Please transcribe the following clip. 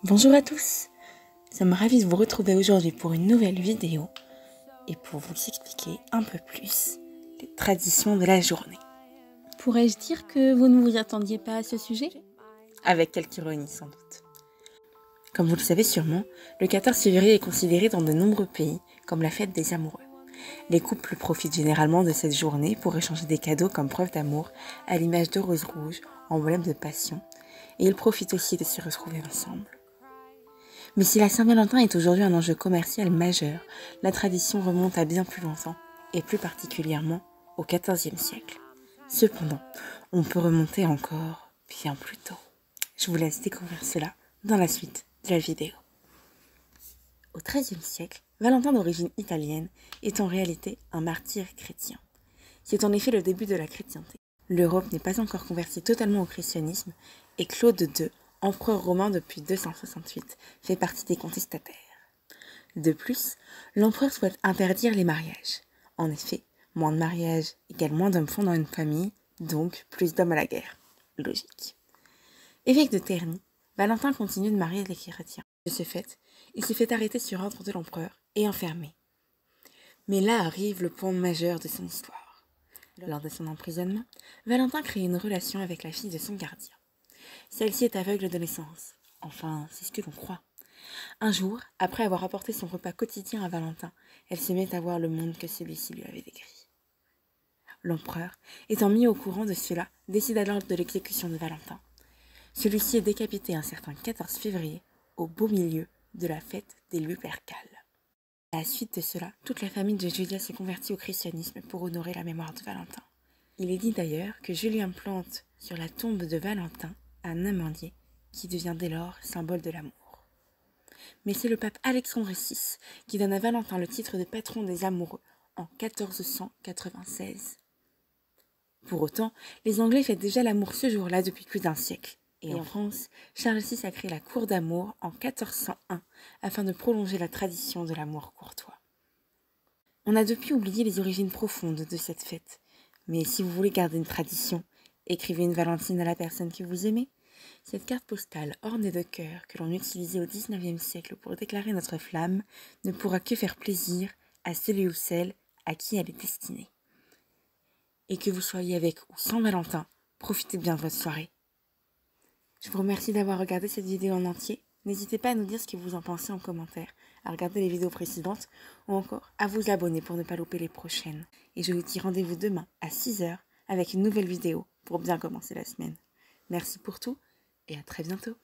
Bonjour à tous, ça me ravit de vous retrouver aujourd'hui pour une nouvelle vidéo et pour vous expliquer un peu plus les traditions de la journée. Pourrais-je dire que vous ne vous attendiez pas à ce sujet? Avec quelques ironies sans doute. Comme vous le savez sûrement, le 14 février est considéré dans de nombreux pays comme la fête des amoureux. Les couples profitent généralement de cette journée pour échanger des cadeaux comme preuve d'amour à l'image de roses rouges, emblème de passion, et ils profitent aussi de se retrouver ensemble. Mais si la Saint-Valentin est aujourd'hui un enjeu commercial majeur, la tradition remonte à bien plus longtemps, et plus particulièrement au XIVe siècle. Cependant, on peut remonter encore bien plus tôt. Je vous laisse découvrir cela dans la suite de la vidéo. Au XIIIe siècle, Valentin d'origine italienne est en réalité un martyr chrétien. C'est en effet le début de la chrétienté. L'Europe n'est pas encore convertie totalement au christianisme et Claude II, empereur romain depuis 268, fait partie des contestataires. De plus, l'empereur souhaite interdire les mariages. En effet, moins de mariages égale moins d'hommes fondant une famille, donc plus d'hommes à la guerre. Logique. Évêque de Terni, Valentin continue de marier les chrétiens. De ce fait, il se fait arrêter sur ordre de l'empereur et enfermé. Mais là arrive le point majeur de son histoire. Lors de son emprisonnement, Valentin crée une relation avec la fille de son gardien. Celle-ci est aveugle de naissance. Enfin, c'est ce que l'on croit. Un jour, après avoir apporté son repas quotidien à Valentin, elle se met à voir le monde que celui-ci lui avait décrit. L'empereur, étant mis au courant de cela, décide alors de l'exécution de Valentin. Celui-ci est décapité un certain 14 février, au beau milieu de la fête des Lupercales. À la suite de cela, toute la famille de Julia se convertit au christianisme pour honorer la mémoire de Valentin. Il est dit d'ailleurs que Julien plante sur la tombe de Valentin un amandier qui devient dès lors symbole de l'amour. Mais c'est le pape Alexandre VI qui donne à Valentin le titre de patron des amoureux en 1496. Pour autant, les Anglais fêtent déjà l'amour ce jour-là depuis plus d'un siècle. Et en France, Charles VI a créé la cour d'amour en 1401 afin de prolonger la tradition de l'amour courtois. On a depuis oublié les origines profondes de cette fête, mais si vous voulez garder une tradition, écrivez une Valentine à la personne que vous aimez. Cette carte postale ornée de cœurs que l'on utilisait au XIXe siècle pour déclarer notre flamme ne pourra que faire plaisir à celui ou celle à qui elle est destinée. Et que vous soyez avec ou sans Valentin, profitez bien de votre soirée. Je vous remercie d'avoir regardé cette vidéo en entier. N'hésitez pas à nous dire ce que vous en pensez en commentaire, à regarder les vidéos précédentes ou encore à vous abonner pour ne pas louper les prochaines. Et je vous dis rendez-vous demain à 6h avec une nouvelle vidéo pour bien commencer la semaine. Merci pour tout et à très bientôt.